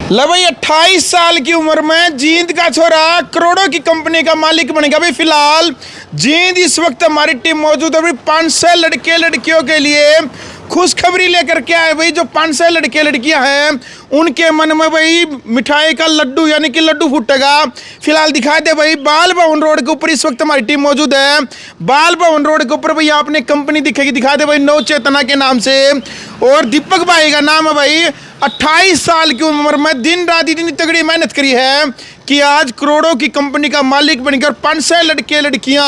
ले भाई 28 साल की उम्र में जींद का छोरा करोड़ों की कंपनी का मालिक बनेगा। भाई फिलहाल जींद इस वक्त हमारी टीम मौजूद है। भाई 500 लड़के लड़कियों के लिए खुशखबरी लेकर के आए। भाई जो 500 लड़के लड़कियां हैं उनके मन में भाई मिठाई का लड्डू यानी कि लड्डू फूटेगा। फिलहाल दिखा दे भाई बाल भवन रोड के ऊपर इस वक्त हमारी टीम मौजूद है। बाल भवन रोड के ऊपर भाई आपने कंपनी दिखेगी, दिखा दे भाई नव चेतना के नाम से। और दीपक भाई का नाम है भाई। 28 साल की उम्र में दिन रात इतनी तगड़ी मेहनत करी है कि आज करोड़ों की कंपनी का मालिक बनकर 500 लड़के लड़कियां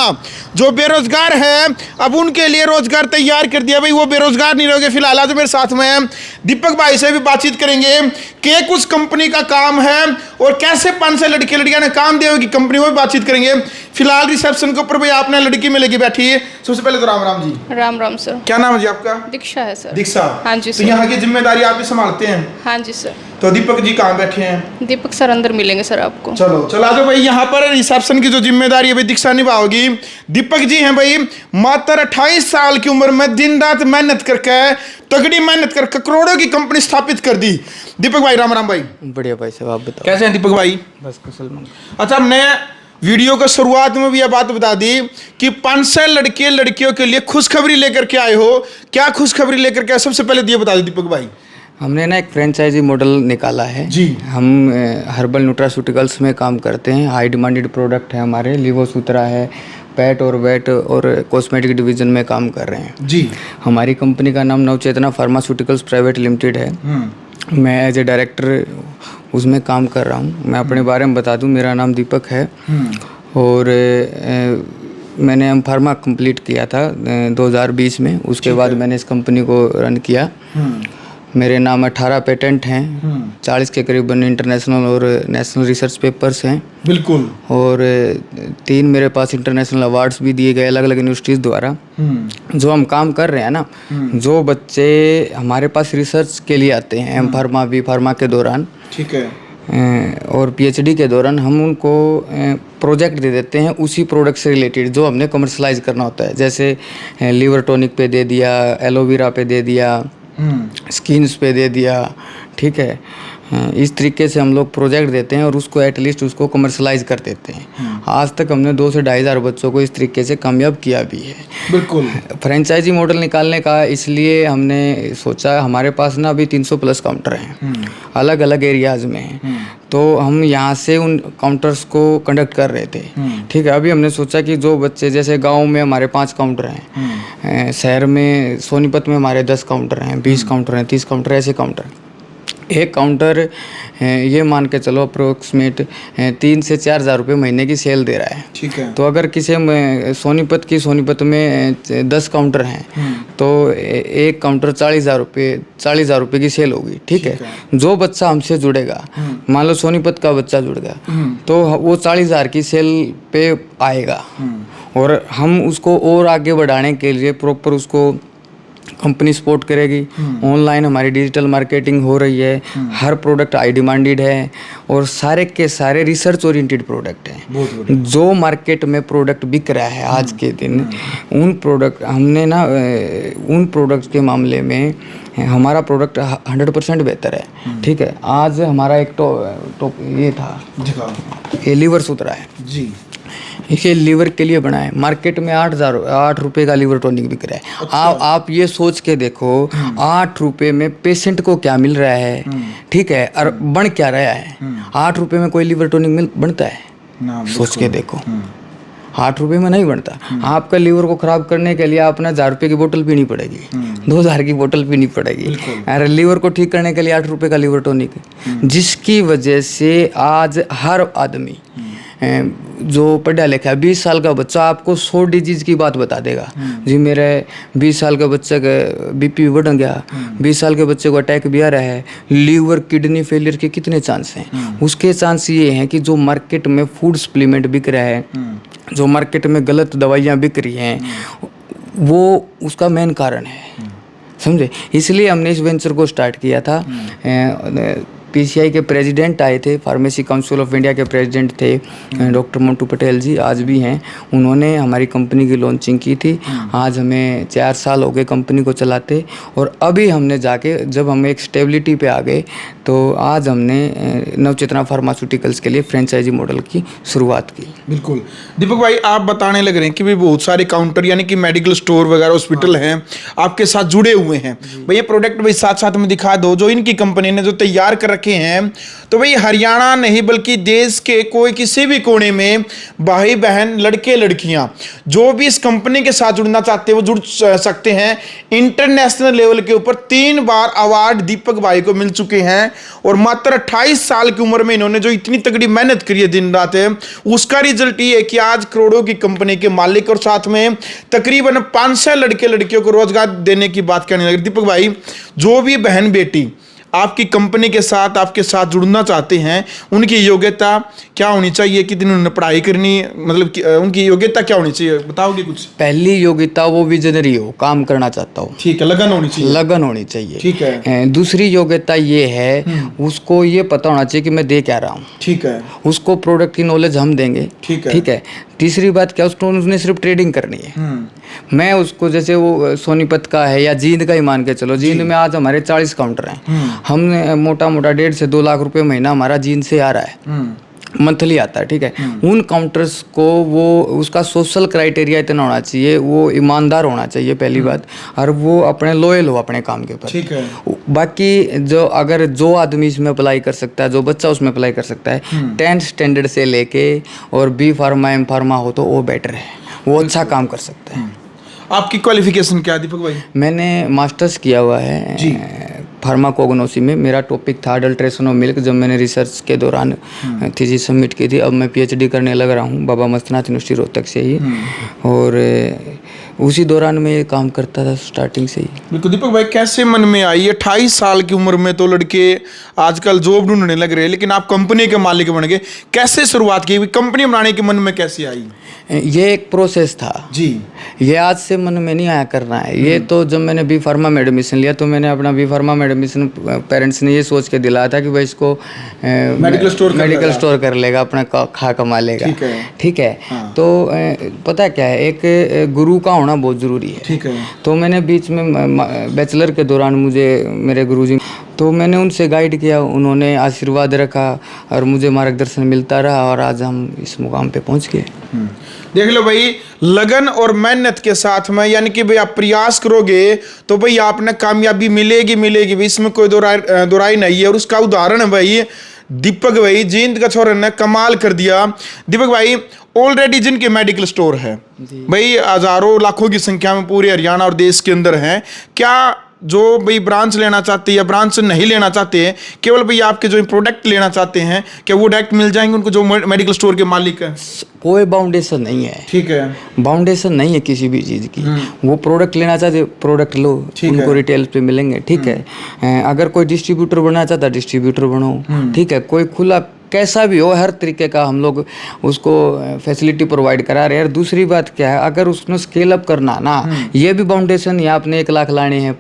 जो बेरोजगार हैं अब उनके लिए रोजगार तैयार कर दिया। भाई वो बेरोजगार नहीं रहोगे। फिलहाल आज मेरे साथ में दीपक भाई से भी बातचीत करेंगे कि कुछ कंपनी का काम है और कैसे 500 लड़के लड़कियां ने काम दिया होगी कंपनी, वो भी बातचीत करेंगे। फिलहाल रिसेप्शन के ऊपर भाई आपने लड़की में लेके बैठी है। सबसे पहले तो राम राम जी। राम राम सर। क्या नाम है जी आपका? दीक्षा है सर। दीक्षा। हाँ जी सर। तो यहाँ की जिम्मेदारी आप ही संभालते हैं? हाँ जी सर। तो दीपक जी कहाँ बैठे हैं? दीपक सर अंदर मिलेंगे सर आपको। चलो चला दो भाई। यहाँ पर रिसेप्शन की जो जिम्मेदारी है भाई दीक्षा निभाओगी। दीपक जी हैं भाई मात्र 28 साल की उम्र में दिन रात मेहनत करके तगड़ी मेहनत करके करोड़ों की कंपनी स्थापित कर दी। दीपक भाई राम राम भाई। बढ़िया भाई साहब, आप बताओ कैसे हैं दीपक भाई? बस कुशल मंगल। अच्छा, हमने वीडियो के शुरुआत में भी यह बात बता दी कि 500 लड़के लड़कियों के लिए खुशखबरी लेकर के आए हो। क्या खुशखबरी लेकर के आए, सबसे पहले ये बता दो दीपक भाई। हमने ना एक फ्रेंचाइजी मॉडल निकाला है जी। हम हर्बल न्यूट्रास्यूटिकल्स में काम करते हैं। हाई डिमांडेड प्रोडक्ट है हमारे। लिवोसूत्रा है, पेट और वेट और कॉस्मेटिक डिवीजन में काम कर रहे हैं जी। हमारी कंपनी का नाम नवचेतना फार्मास्यूटिकल्स प्राइवेट लिमिटेड है। मैं एज ए डायरेक्टर उसमें काम कर रहा हूँ। मैं अपने बारे में बता दूँ, मेरा नाम दीपक है और मैंने एम फार्मा कंप्लीट किया था 2020 में। उसके बाद मैंने इस कंपनी को रन किया। मेरे नाम 18 पेटेंट हैं, 40 के करीबन इंटरनेशनल और नेशनल रिसर्च पेपर्स हैं। बिल्कुल। और 3 मेरे पास इंटरनेशनल अवार्ड्स भी दिए गए अलग अलग यूनिवर्सिटीज़ द्वारा। जो हम काम कर रहे हैं ना, जो बच्चे हमारे पास रिसर्च के लिए आते हैं एम फार्मा बी फार्मा के दौरान, ठीक है, और पीएचडी के दौरान हम उनको प्रोजेक्ट दे देते हैं उसी प्रोडक्ट से रिलेटेड जो हमने कमर्शलाइज करना होता है। जैसे लीवर टॉनिक पे दे दिया, एलोवेरा पे दे दिया, स्किन्स पे दे दिया, ठीक है। इस तरीके से हम लोग प्रोजेक्ट देते हैं और उसको एटलीस्ट उसको कमर्शलाइज कर देते हैं। आज तक हमने 2 से 2,500 बच्चों को इस तरीके से कामयाब किया भी है। बिल्कुल। फ्रेंचाइजी मॉडल निकालने का इसलिए हमने सोचा, हमारे पास ना अभी 300 प्लस काउंटर हैं अलग अलग एरियाज़ में हैं। तो हम यहाँ से उन काउंटर्स को कंडक्ट कर रहे थे, ठीक है। अभी हमने सोचा कि जो बच्चे, जैसे गांव में हमारे 5 काउंटर हैं, शहर में सोनीपत में हमारे 10 काउंटर हैं, 20 काउंटर हैं, 30 काउंटर, ऐसे काउंटर। एक काउंटर ये मान के चलो अप्रोक्सीमेट 3 से 4,000 रुपये महीने की सेल दे रहा है, ठीक है। तो अगर किसी सोनीपत में 10 काउंटर हैं तो एक काउंटर 40,000 रुपये की सेल होगी, ठीक है। जो बच्चा हमसे जुड़ेगा, मान लो सोनीपत का बच्चा जुड़ गया तो वो 40,000 की सेल पे आएगा। और हम उसको और आगे बढ़ाने के लिए प्रॉपर उसको कंपनी सपोर्ट करेगी। ऑनलाइन हमारी डिजिटल मार्केटिंग हो रही है। हर प्रोडक्ट हाई डिमांडेड है और सारे के सारे रिसर्च ओरिएंटेड प्रोडक्ट हैं। जो मार्केट में प्रोडक्ट बिक रहा है आज के दिन, उन प्रोडक्ट हमने ना उन प्रोडक्ट के मामले में हमारा प्रोडक्ट 100% बेहतर है, ठीक है। आज हमारा एक टॉप ये था, ये लिवोसूत्रा है जी। ये लीवर के लिए बना है। मार्केट में 8 रुपये का लीवर टॉनिक बिक रहा है। अच्छा। आप ये सोच के देखो 8 रुपये में पेशेंट को क्या मिल रहा है, ठीक है, और बन क्या रहा है। 8 रुपये में कोई लीवर टॉनिक बनता है? सोच के देखो, 8 रुपये में नहीं बनता। आपका लीवर को खराब करने के लिए आपने 1,000 रुपये की बोतल पीनी पड़ेगी, 2,000 की बोतल पीनी पड़ेगी। अरे लीवर को ठीक करने के लिए 8 रुपये का लीवर टॉनिक, जिसकी वजह से आज हर आदमी जो पढ़ा लिखा है, 20 साल का बच्चा आपको 100 डिजीज की बात बता देगा जी। मेरे 20 साल का बच्चे का बीपी बढ़ गया, 20 साल के बच्चे को अटैक भी आ रहा है, लीवर किडनी फेलियर के कितने चांस हैं। उसके चांस ये हैं कि जो मार्केट में फूड सप्लीमेंट बिक रहा है, जो मार्केट में गलत दवाइयाँ बिक रही हैं, वो उसका मेन कारण है, समझे। इसलिए हमने इस वेंचर को स्टार्ट किया था। पीसीआई के प्रेसिडेंट आए थे, फार्मेसी काउंसिल ऑफ इंडिया के प्रेसिडेंट थे डॉक्टर मंटू पटेल जी, आज भी हैं। उन्होंने हमारी कंपनी की लॉन्चिंग की थी। आज हमें 4 साल हो गए कंपनी को चलाते, और अभी हमने जाके जब हम एक स्टेबिलिटी पे आ गए तो आज हमने नवचेतना फार्मास्यूटिकल्स के लिए फ्रेंचाइजी मॉडल की शुरुआत की। बिल्कुल दीपक भाई, आप बताने लग रहे हैं कि भाई बहुत सारे काउंटर यानी कि मेडिकल स्टोर वगैरह हॉस्पिटल हैं आपके साथ जुड़े हुए हैं। भाई ये प्रोडक्ट भाई साथ साथ में दिखा दो जो इनकी कंपनी ने जो तैयार कर रखे हैं। तो भाई हरियाणा नहीं बल्कि देश के कोई किसी भी कोने में भाई बहन लड़के लड़कियां जो भी इस कंपनी के साथ जुड़ना चाहते हैं वो जुड़ सकते हैं। इंटरनेशनल लेवल के ऊपर 3 बार अवार्ड दीपक भाई को मिल चुके हैं, और मात्र 28 साल की उम्र में इन्होंने जो इतनी तगड़ी मेहनत करी है दिन रात है, उसका रिजल्ट ये है कि आज करोड़ों की कंपनी के मालिक और साथ में तकरीबन 500 लड़के लड़कियों को रोजगार देने की बात करने लगे। दीपक भाई, जो भी बहन बेटी आपकी कंपनी के साथ आपके साथ जुड़ना चाहते हैं, उनकी योग्यता क्या होनी चाहिए, कितनी उन्होंने पढ़ाई करनी, मतलब उनकी योग्यता क्या होनी चाहिए, बताओगे कुछ? पहली योग्यता वो विजनरी हो, काम करना चाहता हो। ठीक है, लगन होनी चाहिए। लगन होनी चाहिए। ठीक है। दूसरी योग्यता ये है उसको ये पता होना चाहिए कि मैं दे क्या रहा हूँ। ठीक है। उसको प्रोडक्ट की नॉलेज हम देंगे। ठीक है। ठीक है। तीसरी बात क्या, उसने सिर्फ ट्रेडिंग करनी है। मैं उसको, जैसे वो सोनीपत का है या जींद का ही मान के चलो, जींद में आज हमारे 40 काउंटर हैं। हमने मोटा मोटा 1.5 से 2 लाख रुपए महीना हमारा जींद से आ रहा है, मंथली आता है। ठीक है। उन काउंटर्स को वो उसका सोशल क्राइटेरिया इतना होना चाहिए, वो ईमानदार होना चाहिए पहली बात, और वो अपने लॉयल हो अपने काम के ऊपर। ठीक है। बाकी जो आदमी इसमें अप्लाई कर सकता है, जो बच्चा उसमें अप्लाई कर सकता है, 10th स्टैंडर्ड से लेके और बी फार्मा एम फार्मा हो तो वो बेटर है, वो अच्छा काम कर सकता है। आपकी क्वालिफिकेशन क्या है दीपक भाई? मैंने मास्टर्स किया हुआ है फार्माकोग्नोसी में। मेरा टॉपिक था अडल्ट्रेशन ऑफ मिल्क, जब मैंने रिसर्च के दौरान थीसिस सबमिट की थी। अब मैं पीएचडी करने लग रहा हूँ बाबा मस्तनाथ यूनिवर्सिटी रोहतक से ही, और उसी दौरान मैं ये काम करता था स्टार्टिंग से ही। बिल्कुल दीपक भाई, कैसे मन में आई? 28 साल की उम्र में तो लड़के आजकल जॉब ढूंढने लग रहे हैं, लेकिन आप कंपनी के मालिक बन गए। कैसे शुरुआत की, कंपनी बनाने के मन में कैसे आई? ये एक प्रोसेस था जी। ये आज से मन में नहीं आया करना है। ये तो जब मैंने बी फार्मा में एडमिशन लिया तो मैंने अपना बी फार्मा में एडमिशन पेरेंट्स ने ये सोच के दिलाया था कि भाई इसको मेडिकल स्टोर कर लेगा, अपना खा कमा लेगा। ठीक है। ठीक है। हाँ। तो पता क्या है, एक गुरु का होना बहुत ज़रूरी है। ठीक है। तो मैंने बीच में बैचलर के दौरान मुझे मेरे गुरुजी, तो मैंने उनसे गाइड किया, उन्होंने आशीर्वाद रखा और मुझे मार्गदर्शन मिलता रहा, और आज हम इस मुकाम पे पहुंच गए। देख लो भाई, लगन और मेहनत के साथ में, यानी कि भाई आप प्रयास करोगे तो भाई आपने कामयाबी मिलेगी मिलेगी भाई, इसमें कोई दोराई नहीं है। और उसका उदाहरण है भाई दीपक भाई, जींद का छोरा ने कमाल कर दिया। दीपक भाई, ऑलरेडी जिनके मेडिकल स्टोर है भाई हजारों लाखों की संख्या में पूरे हरियाणा और देश के अंदर हैं, क्या जो भाई ब्रांच लेना चाहते हैं या ब्रांच नहीं लेना चाहते हैं, केवल भाई आपके जो प्रोडक्ट लेना चाहते हैं, क्या वो डायरेक्ट मिल जाएंगे उनको, जो मेडिकल स्टोर के मालिक हैं? कोई बाउंडेशन नहीं है। ठीक है। बाउंडेशन नहीं है किसी भी चीज़ की। वो प्रोडक्ट लेना चाहते प्रोडक्ट लो, उनको रिटेल पे मिलेंगे। ठीक है। अगर कोई डिस्ट्रीब्यूटर बनना चाहता है डिस्ट्रीब्यूटर बनो। ठीक है। कोई खुला कैसा भी हो, हर तरीके का हम लोग उसको फैसिलिटी प्रोवाइड करा रहे हैं। और दूसरी बात क्या है, अगर उसने स्केल अप करना ना, ये भी बाउंडेशन, या आपने 1 लाख लाने हैं,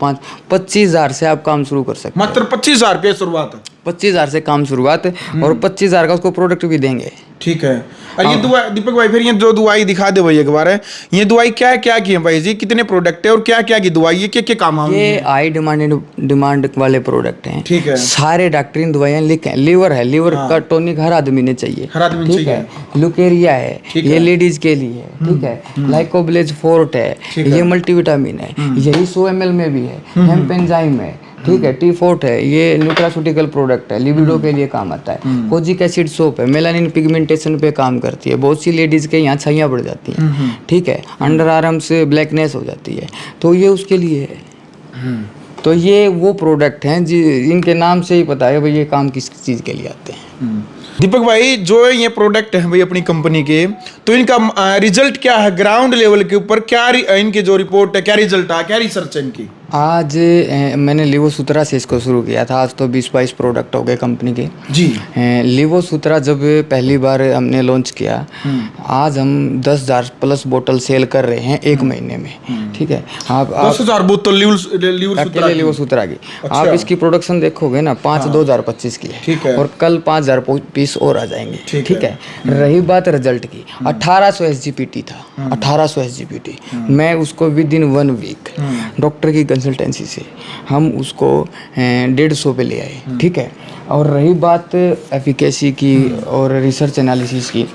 25,000 से आप काम शुरू कर सकते हैं। मात्र 25,000 रुपये शुरुआत है? 25,000 से काम शुरुआत है, और 25,000 का उसको प्रोडक्ट भी देंगे। ठीक है। और ये दवाई दीपक भाई, फिर ये जो दवाई दिखा दे भाई एक बार है, ये दवाई क्या क्या की है भाई जी, कितने प्रोडक्ट है और क्या क्या की दवाई है, क्या क्या काम है? ये हाई डिमांड वाले प्रोडक्ट हैं। ठीक है। सारे डॉक्टरी दवाइयाँ लिखे। लीवर है, लीवर का टॉनिक हर आदमी ने चाहिए। हर आदमी ठीक है। लुकेरिया है, ये लेडीज के लिए है। ठीक है। लाइकोब्लेज फोर्ट है, ये मल्टीविटामिन है, यही 100 ml में भी है। हेम्प एंजाइम है। ठीक है। टी4 है, ये न्यूट्रास्यूटिकल प्रोडक्ट है, लिबिडो के लिए काम आता है। कोजिक एसिड सोप है, मेलानिन पिगमेंटेशन पे काम करती है। बहुत सी लेडीज के यहाँ छाइयाँ बढ़ जाती हैं। ठीक है। अंडर आर्म से ब्लैकनेस हो जाती है, तो ये उसके लिए है। तो ये वो प्रोडक्ट हैं जी, इनके नाम से ही पता है भाई ये काम किस चीज़ के लिए आते हैं। दीपक भाई, जो ये प्रोडक्ट है भाई अपनी कंपनी के, तो इनका रिजल्ट क्या है ग्राउंड लेवल के ऊपर? क्या इनकी जो रिपोर्ट है, क्या रिजल्ट है, क्या रिसर्च है इनकी? आज मैंने लिवो सूत्रा से इसको शुरू किया था। आज तो 20-22 प्रोडक्ट हो गए कंपनी के जी। लिवो सूत्रा जब पहली बार हमने लॉन्च किया, आज हम 10,000 प्लस बोतल सेल कर रहे हैं एक महीने में। ठीक है, आप 10,000 बोतल अकेले लिवो सूत्रा की। आप इसकी प्रोडक्शन देखोगे ना 5/2025 की है, ठीक है। और कल 5,000 पीस और आ जाएंगे। ठीक है। रही बात रिजल्ट की, 1800 SGPT था, 1800 SGPT। मैं उसको विद इन 1 वीक डॉक्टर की कंसल्टेंसी से हम उसको 150 पे ले आए। ठीक है। और रही बात एफिकेसी की और रिसर्च एनालिसिस की,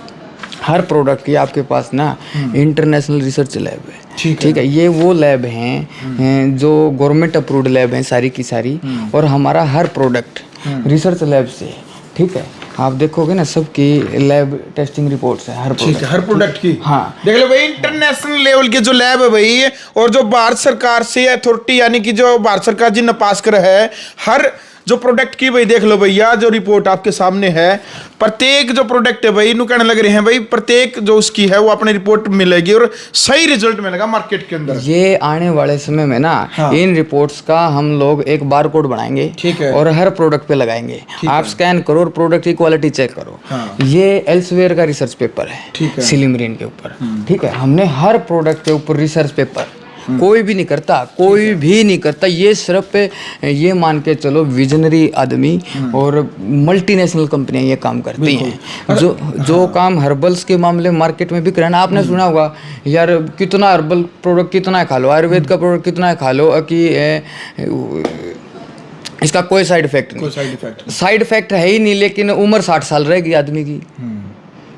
हर प्रोडक्ट की आपके पास ना इंटरनेशनल रिसर्च लैब है। ठीक है। ये वो लैब हैं जो गवर्नमेंट अप्रूव्ड लैब हैं सारी की सारी, और हमारा हर प्रोडक्ट रिसर्च लैब से है। ठीक है। आप देखोगे ना सबकी लैब टेस्टिंग रिपोर्ट्स है हर प्रोडक्ट की। हाँ, देख लो भाई, इंटरनेशनल लेवल के जो लैब है भाई, और जो भारत सरकार से अथॉरिटी, यानी कि जो भारत सरकार जी नपास कर है हर जो प्रोडक्ट की भाई, देख लो भैया जो रिपोर्ट आपके सामने है, प्रत्येक जो प्रोडक्ट है भाई इन्हों कहने लग रहे हैं भाई प्रत्येक जो उसकी है वो अपनी रिपोर्ट मिलेगी और सही रिजल्ट मिलेगा मार्केट के अंदर। ये आने वाले समय में ना इन रिपोर्ट्स का हम लोग एक बार कोड बनाएंगे। ठीक है। और हर प्रोडक्ट पे लगाएंगे। आप स्कैन करो और प्रोडक्ट की क्वालिटी चेक करो। ये एल्सवेयर का रिसर्च पेपर है, सिलिमरीन के ऊपर। ठीक है। हमने हर प्रोडक्ट के ऊपर रिसर्च पेपर कोई भी नहीं करता, ये सिर्फ ये मान के चलो विजनरी आदमी और मल्टीनेशनल कंपनियां ये काम करती हैं। जो काम हर्बल्स के मामले मार्केट में बिक रहा है ना, आपने सुना होगा यार कितना हर्बल प्रोडक्ट कितना है खा लो, आयुर्वेद का प्रोडक्ट कितना है खा लो कि इसका कोई साइड इफेक्ट नहीं। साइड इफेक्ट है ही नहीं, लेकिन उम्र 60 साल रहेगी आदमी की।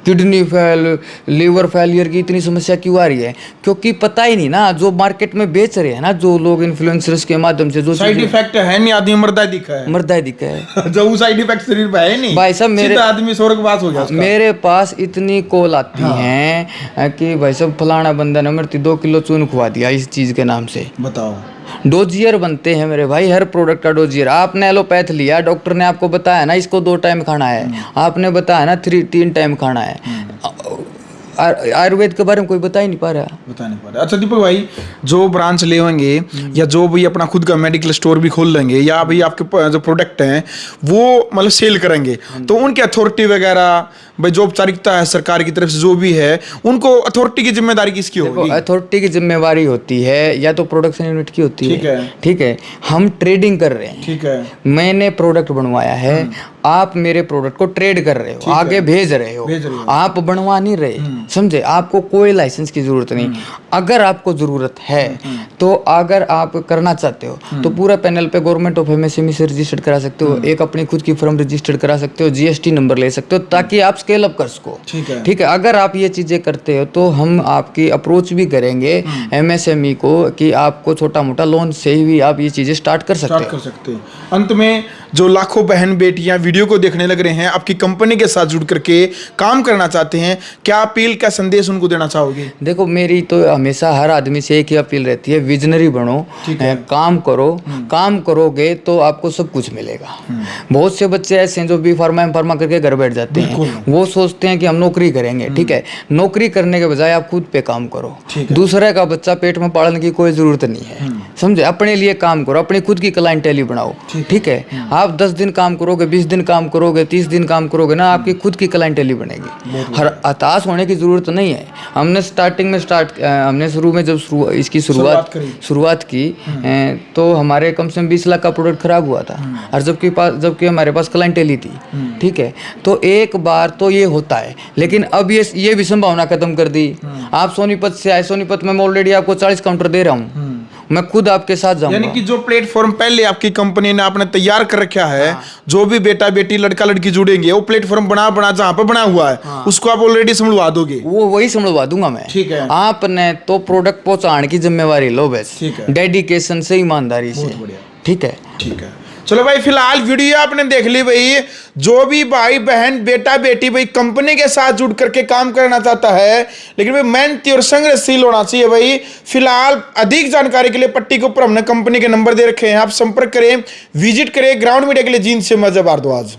किडनी फेल, लीवर फेलियर की इतनी समस्या क्यों आ रही है? क्योंकि पता ही नहीं ना, जो मार्केट में बेच रहे हैं ना जो लोग इन्फ्लुएंसर्स के माध्यम से, जो साइड इफेक्ट है नहीं, आदमी मरदा दिखा है जो साइड इफेक्ट शरीर पे है नहीं भाई साहब। मेरे आदमी स्वर्गवास हो गया। मेरे पास इतनी कॉल आती हैं कि भाई साहब फलाना बंदा ने मेरे 2 किलो चून खुआ दिया इस चीज के नाम से। बताओ, डोजियर बनते हैं मेरे भाई, हर प्रोडक्ट का डोजियर। आपने एलोपैथ लिया, डॉक्टर ने आपको बताया ना इसको 2 टाइम खाना है, आपने बताया ना 3 टाइम खाना है। आयुर्वेद के बारे में कोई बता नहीं पा रहा। अच्छा दीपक भाई, जो ब्रांच ले होंगे या जो भी अपना खुद का मेडिकल स्टोर भी खोल लेंगे, या भाई आपके जो प्रोडक्ट हैं वो मतलब सेल करेंगे, तो उनकी अथॉरिटी वगैरह भाई जो औपचारिकता है सरकार की तरफ से जो भी है, उनको अथॉरिटी की जिम्मेदारी किसकी होगी? अथॉरिटी की जिम्मेवारी होती है या तो प्रोडक्शन यूनिट की होती है। ठीक है। हम ट्रेडिंग कर रहे हैं। ठीक है। मैंने प्रोडक्ट बनवाया है, आप मेरे प्रोडक्ट को ट्रेड कर रहे हो, आगे भेज रहे हो, आप बनवा नहीं रहे। समझे? आपको कोई लाइसेंस की जरूरत नहीं। अगर आपको जरूरत है तो अगर आप करना चाहते हो तो पूरा पैनल पे गवर्नमेंट ऑफ एमएसएमई से रजिस्टर्ड करा सकते हो, एक अपनी खुद की फर्म रजिस्टर्ड करा सकते हो, जीएसटी नंबर ले सकते हो, ताकि आप स्केल अप कर सको। ठीक है। अगर आप ये चीजें करते हो तो हम आपकी अप्रोच भी करेंगे एमएसएमई को कि आपको छोटा मोटा लोन से ही आप ये चीजें स्टार्ट कर सकते हो। अंत में जो लाखों बहन बेटियां वीडियो को देखने लग रहे हैं, आपकी कंपनी के साथ जुड़ करके काम करना चाहते हैं, क्या अपील, क्या संदेश उनको देना चाहोगे? देखो, मेरी तो हमेशा हर आदमी से एक ही अपील रहती है, विजनरी बनो, काम करो। काम करोगे तो आपको सब कुछ मिलेगा। बहुत से बच्चे ऐसे हैं जो बी फार्मा एम फार्मा करके घर बैठ जाते हैं, वो सोचते हैं कि हम नौकरी करेंगे। ठीक है। नौकरी करने के बजाय आप खुद पे काम करो। दूसरे का बच्चा पेट में पालने की कोई जरूरत नहीं है। समझे? अपने लिए काम करो, अपनी खुद की क्लाइंटेल बनाओ। ठीक है। आप 10 दिन काम करोगे, 20 दिन काम करोगे, 30 दिन काम करोगे ना, आपकी खुद की क्लाइंटेल बनेगी। हर हताश होने की जरूरत नहीं है। हमने स्टार्टिंग में हमने शुरू में जब इसकी शुरुआत की तो हमारे कम से कम 20 लाख का प्रोडक्ट खराब हुआ था, और जबकि हमारे पास क्लाइंटेल ही थी। ठीक है। तो एक बार तो ये होता है, लेकिन अब ये भी संभावना खत्म कर दी। आप सोनीपत से आए, सोनीपत में मैं ऑलरेडी आपको 40 काउंटर दे रहा हूँ, मैं खुद आपके साथ जाऊंगा। यानी कि जो प्लेटफॉर्म पहले आपकी कंपनी ने आपने तैयार कर रखा है, जो भी बेटा बेटी लड़का लड़की जुड़ेंगे, वो प्लेटफॉर्म बना जहाँ पे बना हुआ है, उसको आप ऑलरेडी संभलवा दोगे? वो वही संभलवा दूंगा मैं। ठीक है। आपने तो प्रोडक्ट पहुंचाने की जिम्मेवारी लो बस, डेडिकेशन से, ईमानदारी से। ठीक है। ठीक है। चलो भाई, फिलहाल वीडियो आपने देख ली भाई। जो भी भाई बहन बेटा बेटी भाई कंपनी के साथ जुड़ करके काम करना चाहता है, लेकिन भाई मेहनती और संघर्षशील होना चाहिए भाई। फिलहाल अधिक जानकारी के लिए पट्टी के ऊपर हमने कंपनी के नंबर दे रखे हैं, आप संपर्क करें, विजिट करें। ग्राउंड मीडिया के लिए जींद से मैं जब भारद्वाज।